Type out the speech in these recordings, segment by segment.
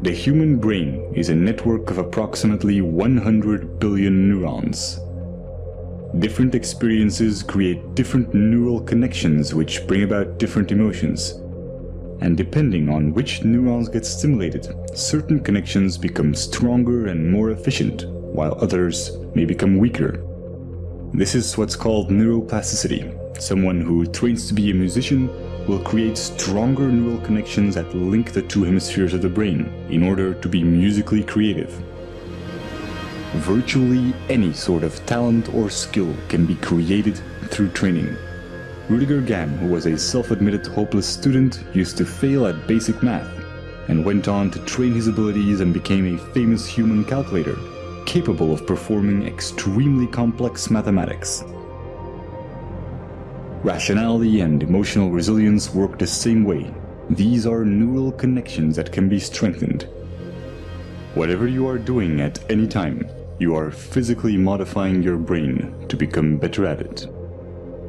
The human brain is a network of approximately 100 billion neurons. Different experiences create different neural connections which bring about different emotions. And depending on which neurons get stimulated, certain connections become stronger and more efficient, while others may become weaker. This is what's called neuroplasticity. Someone who trains to be a musician will create stronger neural connections that link the two hemispheres of the brain in order to be musically creative. Virtually any sort of talent or skill can be created through training. Rudiger Gamm, who was a self-admitted hopeless student, used to fail at basic math, and went on to train his abilities and became a famous human calculator, capable of performing extremely complex mathematics. Rationality and emotional resilience work the same way. These are neural connections that can be strengthened. Whatever you are doing at any time, you are physically modifying your brain to become better at it.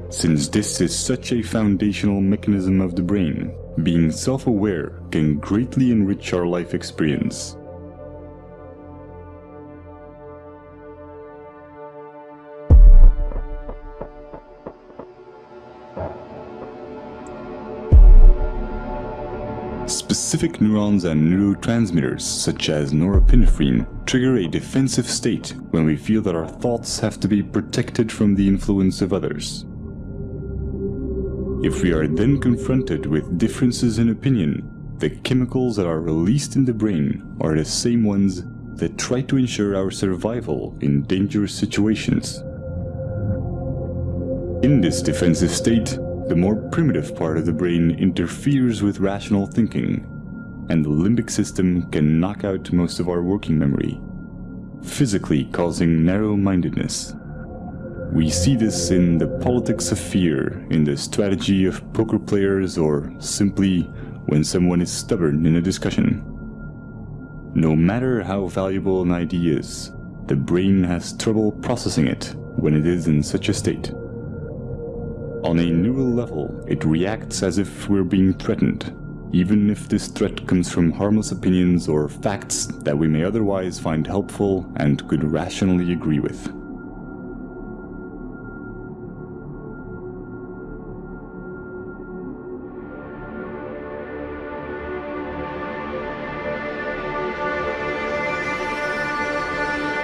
Since this is such a foundational mechanism of the brain, being self-aware can greatly enrich our life experience. Specific neurons and neurotransmitters, such as norepinephrine, trigger a defensive state when we feel that our thoughts have to be protected from the influence of others. If we are then confronted with differences in opinion, the chemicals that are released in the brain are the same ones that try to ensure our survival in dangerous situations. In this defensive state, the more primitive part of the brain interferes with rational thinking, and the limbic system can knock out most of our working memory, physically causing narrow-mindedness. We see this in the politics of fear, in the strategy of poker players, or simply when someone is stubborn in a discussion. No matter how valuable an idea is, the brain has trouble processing it when it is in such a state. On a neural level, it reacts as if we're being threatened, even if this threat comes from harmless opinions or facts that we may otherwise find helpful and could rationally agree with.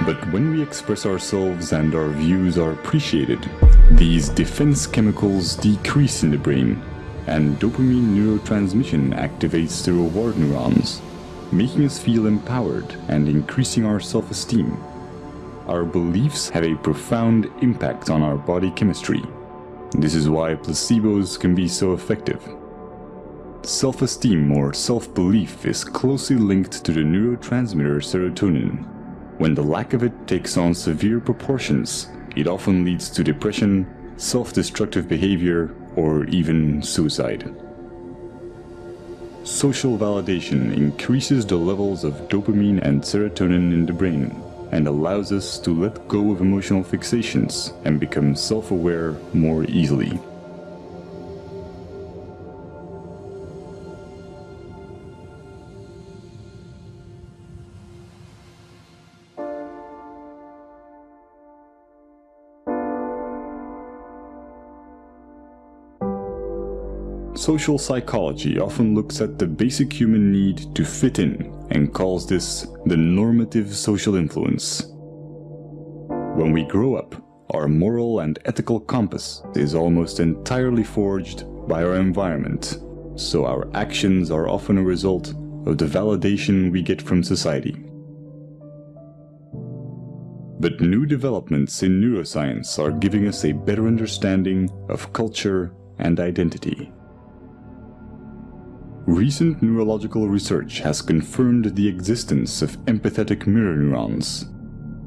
But when we express ourselves and our views are appreciated, these defense chemicals decrease in the brain, and dopamine neurotransmission activates the reward neurons, making us feel empowered and increasing our self-esteem. Our beliefs have a profound impact on our body chemistry. This is why placebos can be so effective. Self-esteem or self-belief is closely linked to the neurotransmitter serotonin. When the lack of it takes on severe proportions, it often leads to depression, self-destructive behavior, or even suicide. Social validation increases the levels of dopamine and serotonin in the brain and allows us to let go of emotional fixations and become self-aware more easily. Social psychology often looks at the basic human need to fit in and calls this the normative social influence. When we grow up, our moral and ethical compass is almost entirely forged by our environment, so our actions are often a result of the validation we get from society. But new developments in neuroscience are giving us a better understanding of culture and identity. Recent neurological research has confirmed the existence of empathetic mirror neurons.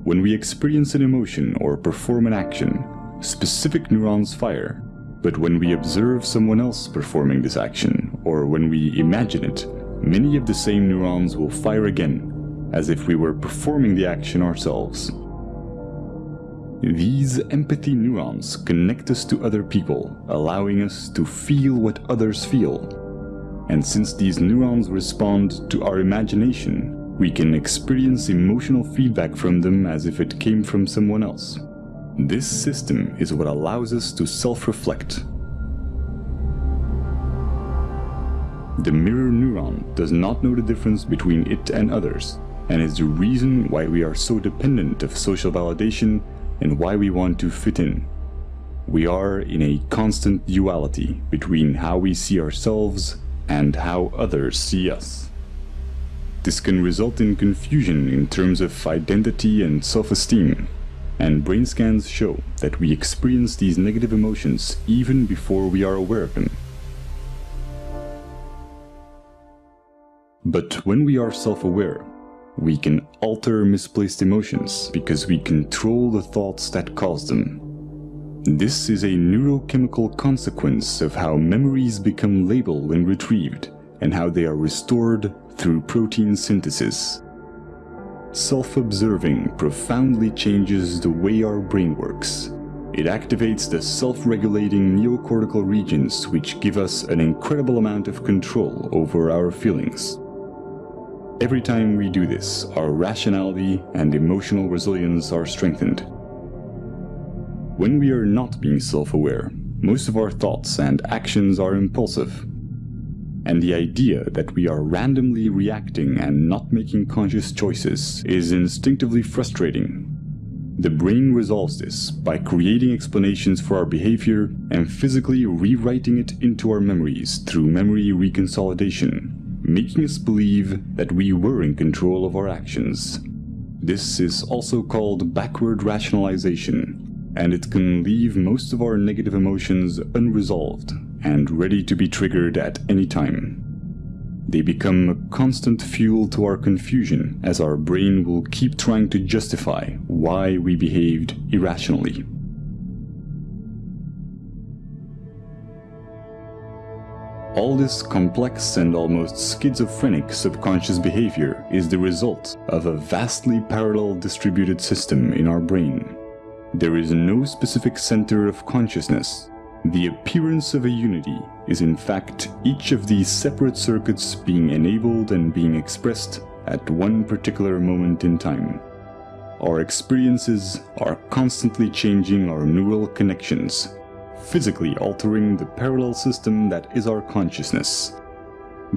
When we experience an emotion or perform an action, specific neurons fire, but when we observe someone else performing this action, or when we imagine it, many of the same neurons will fire again, as if we were performing the action ourselves. These empathy neurons connect us to other people, allowing us to feel what others feel. And since these neurons respond to our imagination, We can experience emotional feedback from them as if it came from someone else. This system is what allows us to self-reflect. The mirror neuron does not know the difference between it and others, and is the reason why we are so dependent of social validation and why we want to fit in. We are in a constant duality between how we see ourselves and how others see us. This can result in confusion in terms of identity and self-esteem, and brain scans show that we experience these negative emotions even before we are aware of them. But when we are self-aware, we can alter misplaced emotions because we control the thoughts that cause them. This is a neurochemical consequence of how memories become labeled when retrieved and how they are restored through protein synthesis. Self-observing profoundly changes the way our brain works. It activates the self-regulating neocortical regions, which give us an incredible amount of control over our feelings. Every time we do this, our rationality and emotional resilience are strengthened. When we are not being self-aware, most of our thoughts and actions are impulsive. And the idea that we are randomly reacting and not making conscious choices is instinctively frustrating. The brain resolves this by creating explanations for our behavior and physically rewriting it into our memories through memory reconsolidation, making us believe that we were in control of our actions. This is also called backward rationalization, and it can leave most of our negative emotions unresolved and ready to be triggered at any time. They become a constant fuel to our confusion, as our brain will keep trying to justify why we behaved irrationally. All this complex and almost schizophrenic subconscious behavior is the result of a vastly parallel distributed system in our brain. There is no specific center of consciousness. The appearance of a unity is in fact each of these separate circuits being enabled and being expressed at one particular moment in time. Our experiences are constantly changing our neural connections, physically altering the parallel system that is our consciousness.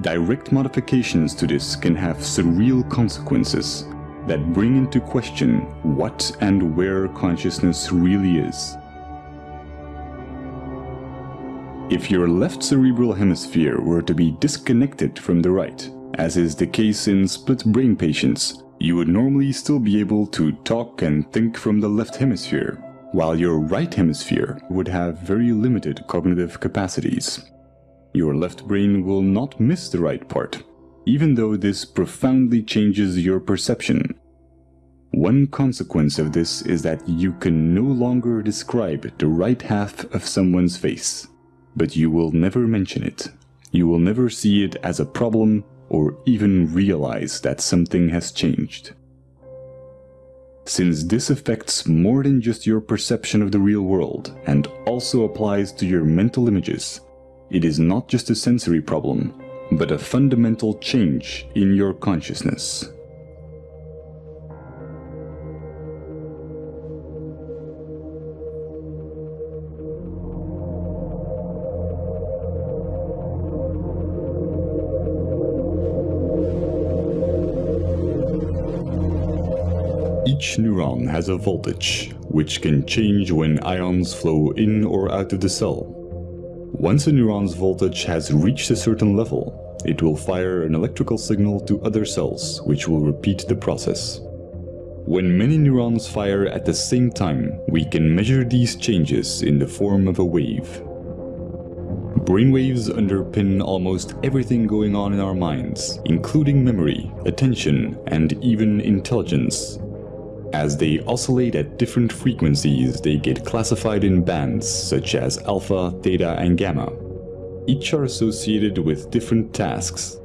Direct modifications to this can have surreal consequences that bring into question what and where consciousness really is. If your left cerebral hemisphere were to be disconnected from the right, as is the case in split brain patients, you would normally still be able to talk and think from the left hemisphere, while your right hemisphere would have very limited cognitive capacities. Your left brain will not miss the right part, even though this profoundly changes your perception. One consequence of this is that you can no longer describe the right half of someone's face, but you will never mention it. You will never see it as a problem or even realize that something has changed. Since this affects more than just your perception of the real world and also applies to your mental images, it is not just a sensory problem, but a fundamental change in your consciousness. Each neuron has a voltage, which can change when ions flow in or out of the cell. Once a neuron's voltage has reached a certain level, it will fire an electrical signal to other cells, which will repeat the process. When many neurons fire at the same time, we can measure these changes in the form of a wave. Brainwaves underpin almost everything going on in our minds, including memory, attention, and even intelligence. As they oscillate at different frequencies, they get classified in bands such as alpha, theta, and gamma. Each are associated with different tasks.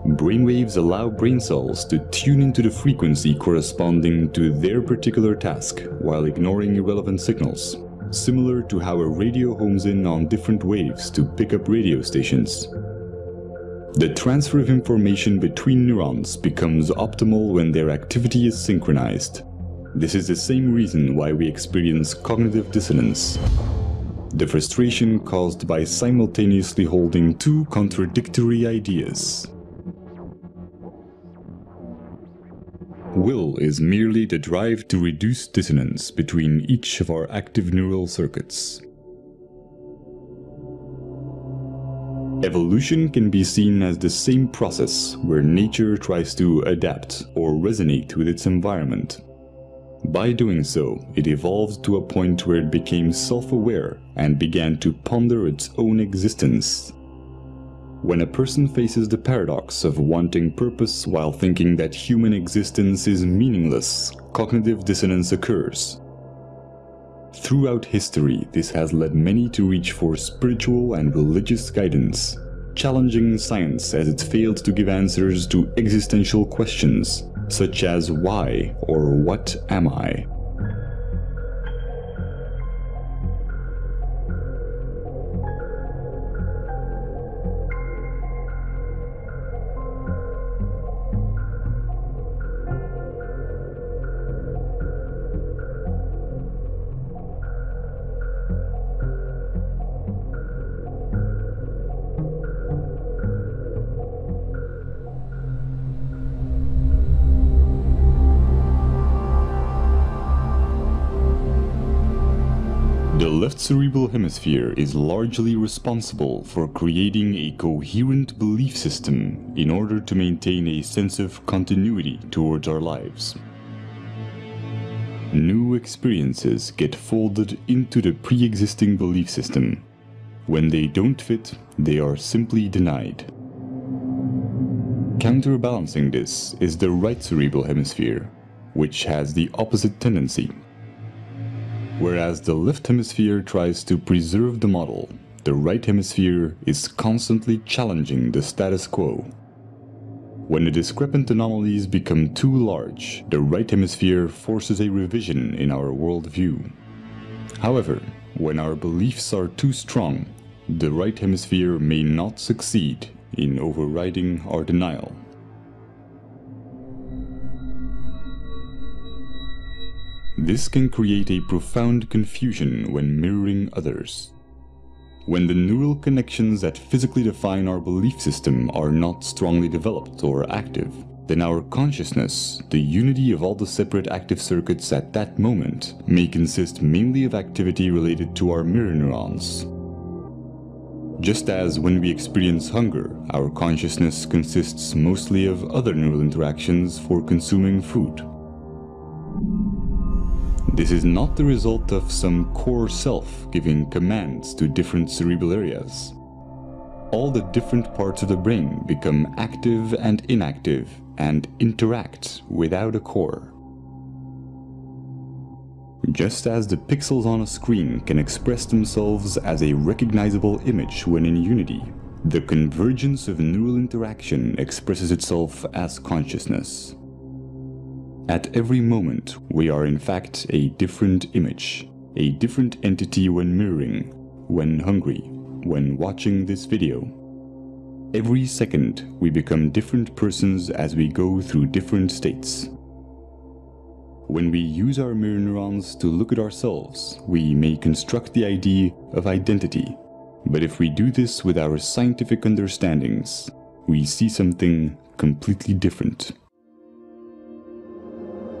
Brainwaves allow brain cells to tune into the frequency corresponding to their particular task while ignoring irrelevant signals, similar to how a radio homes in on different waves to pick up radio stations. The transfer of information between neurons becomes optimal when their activity is synchronized. This is the same reason why we experience cognitive dissonance, the frustration caused by simultaneously holding two contradictory ideas. Will is merely the drive to reduce dissonance between each of our active neural circuits. Evolution can be seen as the same process where nature tries to adapt or resonate with its environment. By doing so, it evolved to a point where it became self-aware and began to ponder its own existence. When a person faces the paradox of wanting purpose while thinking that human existence is meaningless, cognitive dissonance occurs. Throughout history, this has led many to reach for spiritual and religious guidance, challenging science as it failed to give answers to existential questions, such as why or what am I? The left cerebral hemisphere is largely responsible for creating a coherent belief system in order to maintain a sense of continuity towards our lives. New experiences get folded into the pre-existing belief system. When they don't fit, they are simply denied. Counterbalancing this is the right cerebral hemisphere, which has the opposite tendency. Whereas the left hemisphere tries to preserve the model, the right hemisphere is constantly challenging the status quo. When the discrepant anomalies become too large, the right hemisphere forces a revision in our worldview. However, when our beliefs are too strong, the right hemisphere may not succeed in overriding our denial. This can create a profound confusion when mirroring others. When the neural connections that physically define our belief system are not strongly developed or active, then our consciousness, the unity of all the separate active circuits at that moment, may consist mainly of activity related to our mirror neurons. Just as when we experience hunger, our consciousness consists mostly of other neural interactions for consuming food. This is not the result of some core self giving commands to different cerebral areas. All the different parts of the brain become active and inactive and interact without a core. Just as the pixels on a screen can express themselves as a recognizable image when in unity, the convergence of neural interaction expresses itself as consciousness. At every moment, we are in fact a different image, a different entity when mirroring, when hungry, when watching this video. Every second, we become different persons as we go through different states. When we use our mirror neurons to look at ourselves, we may construct the idea of identity. But if we do this with our scientific understandings, we see something completely different.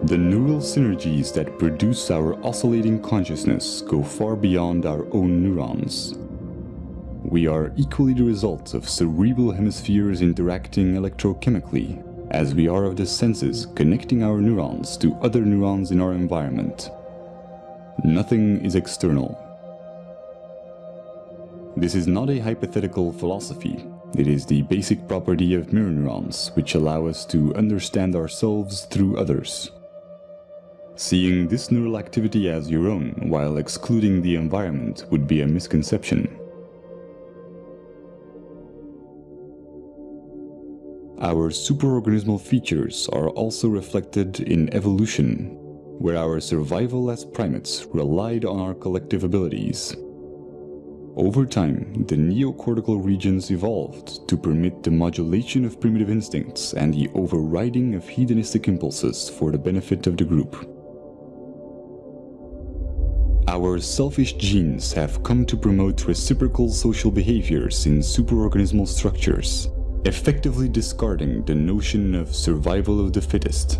The neural synergies that produce our oscillating consciousness go far beyond our own neurons. We are equally the result of cerebral hemispheres interacting electrochemically, as we are of the senses connecting our neurons to other neurons in our environment. Nothing is external. This is not a hypothetical philosophy. It is the basic property of mirror neurons, which allow us to understand ourselves through others. Seeing this neural activity as your own while excluding the environment would be a misconception. Our superorganismal features are also reflected in evolution, where our survival as primates relied on our collective abilities. Over time, the neocortical regions evolved to permit the modulation of primitive instincts and the overriding of hedonistic impulses for the benefit of the group. Our selfish genes have come to promote reciprocal social behaviors in superorganismal structures, effectively discarding the notion of survival of the fittest.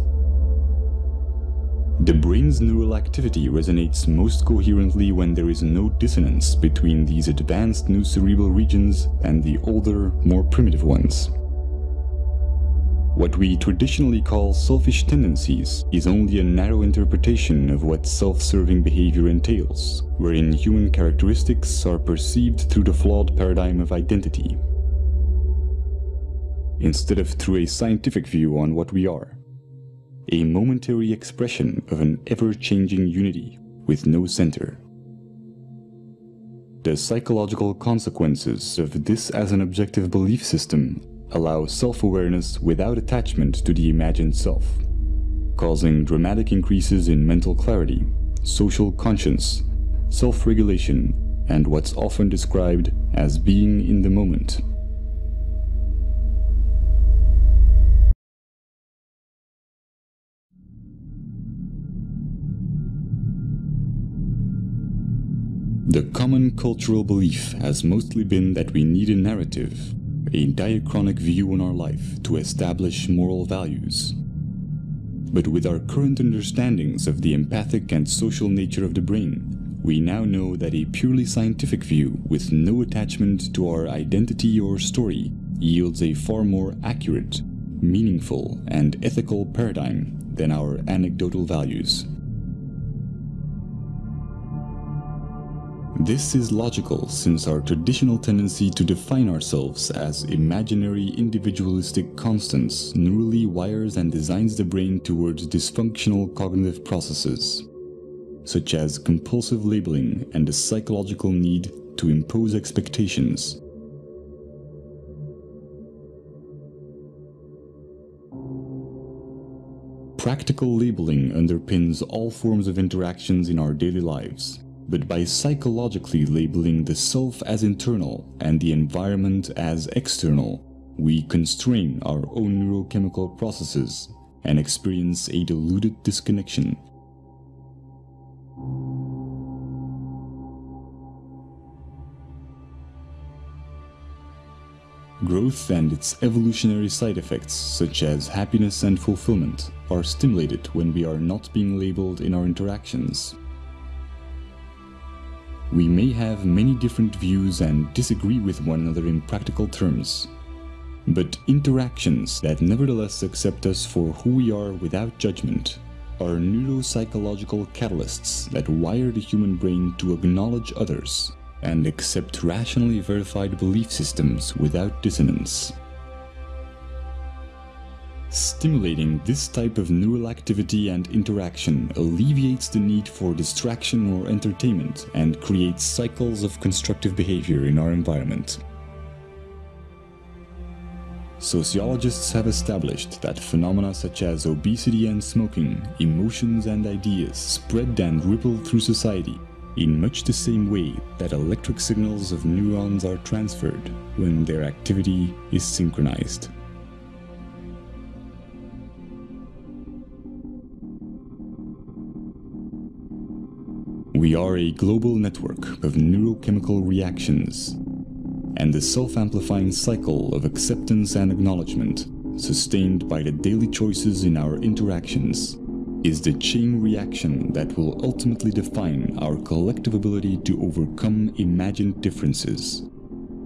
The brain's neural activity resonates most coherently when there is no dissonance between these advanced new cerebral regions and the older, more primitive ones. What we traditionally call selfish tendencies is only a narrow interpretation of what self-serving behavior entails, wherein human characteristics are perceived through the flawed paradigm of identity, instead of through a scientific view on what we are. A momentary expression of an ever-changing unity with no center. The psychological consequences of this as an objective belief system allow self-awareness without attachment to the imagined self, causing dramatic increases in mental clarity, social conscience, self-regulation, and what's often described as being in the moment. The common cultural belief has mostly been that we need a narrative, a diachronic view on our life to establish moral values. But with our current understandings of the empathic and social nature of the brain, we now know that a purely scientific view with no attachment to our identity or story yields a far more accurate, meaningful, and ethical paradigm than our anecdotal values. This is logical since our traditional tendency to define ourselves as imaginary individualistic constants neurally wires and designs the brain towards dysfunctional cognitive processes, such as compulsive labeling and the psychological need to impose expectations. Practical labeling underpins all forms of interactions in our daily lives. But by psychologically labeling the self as internal and the environment as external, we constrain our own neurochemical processes and experience a diluted disconnection. Growth and its evolutionary side effects, such as happiness and fulfillment, are stimulated when we are not being labeled in our interactions. We may have many different views and disagree with one another in practical terms, but interactions that nevertheless accept us for who we are without judgment are neuropsychological catalysts that wire the human brain to acknowledge others and accept rationally verified belief systems without dissonance. Stimulating this type of neural activity and interaction alleviates the need for distraction or entertainment and creates cycles of constructive behavior in our environment. Sociologists have established that phenomena such as obesity and smoking, emotions and ideas spread and ripple through society in much the same way that electric signals of neurons are transferred when their activity is synchronized. We are a global network of neurochemical reactions, and the self-amplifying cycle of acceptance and acknowledgement, sustained by the daily choices in our interactions, is the chain reaction that will ultimately define our collective ability to overcome imagined differences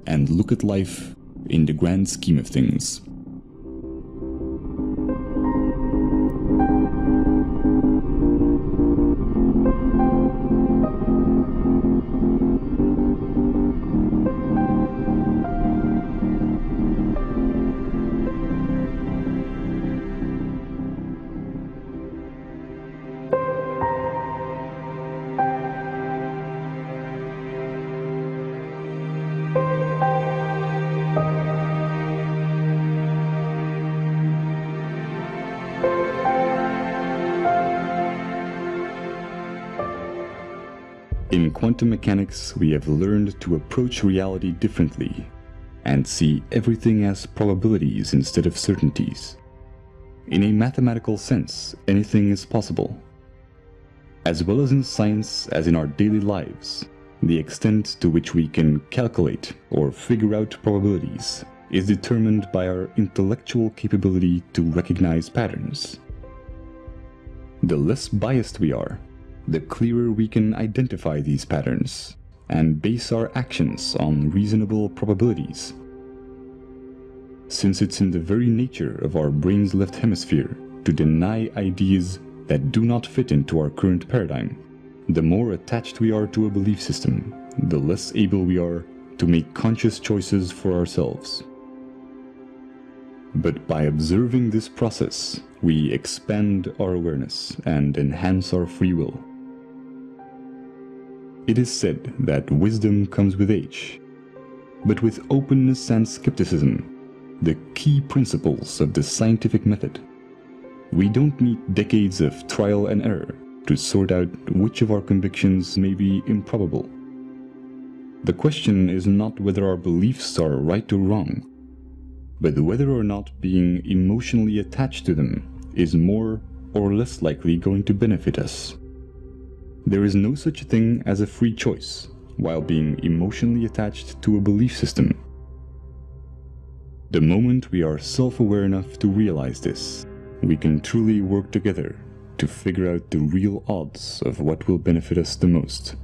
and look at life in the grand scheme of things. In quantum mechanics, we have learned to approach reality differently and see everything as probabilities instead of certainties. In a mathematical sense, anything is possible. As well as in science as in our daily lives, the extent to which we can calculate or figure out probabilities is determined by our intellectual capability to recognize patterns. The less biased we are, the clearer we can identify these patterns and base our actions on reasonable probabilities. Since it's in the very nature of our brain's left hemisphere to deny ideas that do not fit into our current paradigm, the more attached we are to a belief system, the less able we are to make conscious choices for ourselves. But by observing this process, we expand our awareness and enhance our free will. It is said that wisdom comes with age, but with openness and skepticism, the key principles of the scientific method. We don't need decades of trial and error to sort out which of our convictions may be improbable. The question is not whether our beliefs are right or wrong, but whether or not being emotionally attached to them is more or less likely going to benefit us. There is no such thing as a free choice while being emotionally attached to a belief system. The moment we are self-aware enough to realize this, we can truly work together to figure out the real odds of what will benefit us the most.